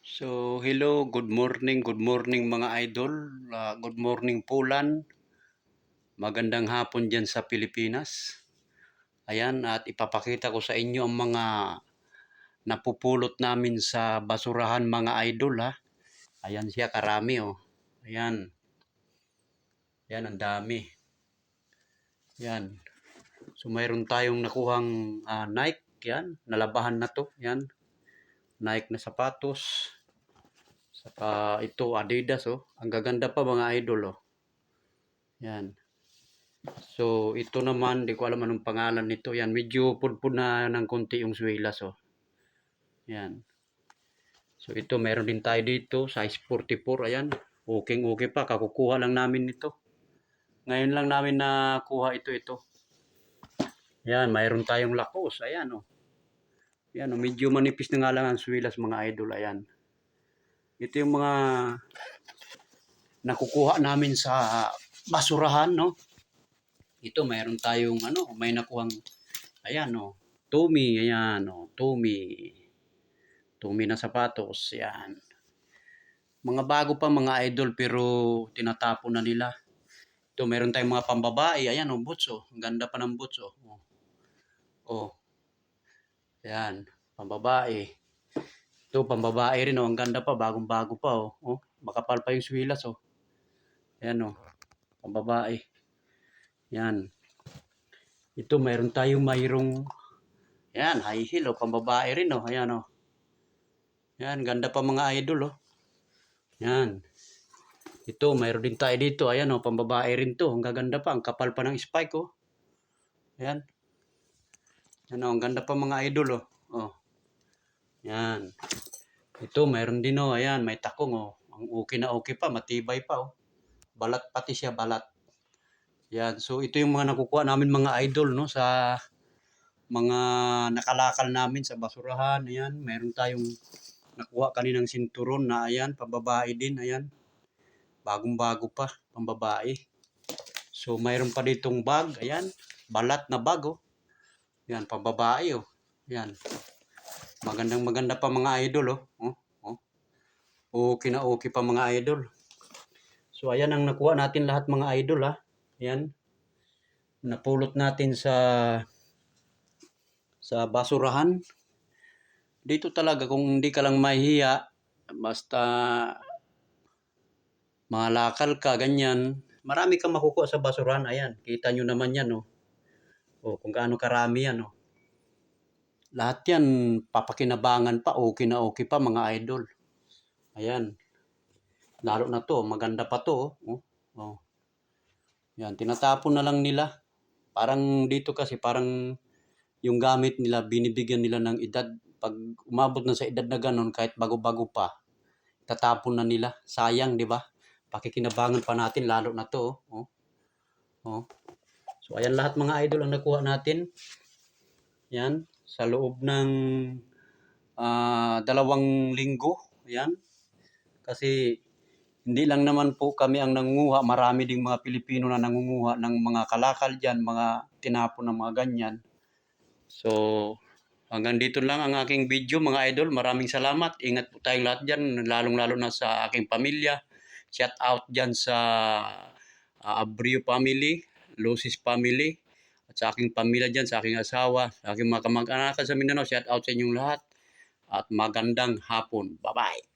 Hello, good morning mga idol. Good morning Pulan. Magandang hapon dyan sa Pilipinas. Ayan, at ipapakita ko sa inyo ang mga napupulot namin sa basurahan mga idol ha. Ayan siya, karami oh. Ayan. Ayan, ang dami. Ayan. So mayroon tayong nakuhang Nike. Yan, nalabahan na to. Yan. Nike na sapatos. Saka ito Adidas oh. Ang gaganda pa mga idol oh. Yan. So ito naman, di ko alam anong pangalan nito. Yan, medyo pudpud na ng konti yung swilas oh. Yan. So ito meron din tayo dito, size 44. Ayan. Okay pa, kakukuha lang namin nito. Ngayon lang namin nakuha ito. Yan, mayroon tayong Lacoste. Ayan oh. Yan oh, medyo manipis na nga lang ang swilas mga idol. Ayan. Ito yung mga nakukuha namin sa basurahan, no? Ito mayroon tayong may nakuhang ayan oh, Tommy, ayan oh, Tommy na sapatos, yan. Mga bago pa mga idol pero tinatapon na nila. Ito meron tayong mga pambabae, ayan oh, boots oh. Ang ganda pa ng boots oh. Oh. Ayan, pambabae. Ito pambabae rin oh, ang ganda pa, bagong-bago pa oh. Oh, makapal pa yung swilas oh. Ayan oh, pambabae. Yan. Ito mayroon tayong yan, high heel oh, pambabae rin oh. Ayan oh. Yan, ganda pa mga idol oh. Yan. Ito, mayroon din tayo dito. Ayan oh, pambabae rin to. Ang gaganda pa, ang kapal pa ng spike oh. Ayan. Yan oh, ang ganda pa mga idol oh. Oh. Yan. Ito, mayroon din oh. Ayan, may takong oh. Ang okay pa, matibay pa oh. Balat pati siya, balat. Yan. So ito yung mga nakukuha namin mga idol no sa mga nakalakal namin sa basurahan. Ayan, mayroon tayong nakuha kaninang sinturon na ayan, pambabae din. Ayan. Bagong-bago pa, pambabae. So mayroon pa ditong bag, ayan, balat na bag oh. Yan, pambabae oh. Yan. Maganda pa mga idol oh. Oh. Okay pa mga idol. So ayan ang nakuha natin lahat mga idol ha. Yan. Napulot natin sa basurahan. Dito talaga kung hindi ka lang mahihiya, basta malakal ka ganyan, marami kang makukuha sa basurahan. Ayan, kita nyo naman yan oh. Oh, kung gaano karami yan oh. Lahat yan papakinabangan pa, okay pa mga idol. Ayan. Lalo na to, maganda pa to oh. Oh. Yan, tinatapon na lang nila. Parang dito kasi parang yung gamit nila binibigyan nila ng edad. Pag umabot na sa edad na ganun, kahit bago-bago pa, tatapon na nila. Sayang, di ba? Pakikinabangan pa natin lalo na to oh. Oh. So ayan lahat mga idol ang nakuha natin. Yan, sa loob ng 2 linggo. Yan. Kasi hindi lang naman po kami ang nangunguha. Marami ding mga Pilipino na nangunguha ng mga kalakal dyan, mga tinapon ng mga ganyan. So, hanggang dito lang ang aking video mga idol. Maraming salamat. Ingat po tayong lahat dyan, lalong-lalo na sa aking pamilya. Shout out dyan sa Abrio family, Lucis family, at sa aking pamilya dyan, sa aking asawa, sa aking mga kamag-anak sa Mindanao. Shout out sa inyong lahat. At magandang hapon. Bye-bye.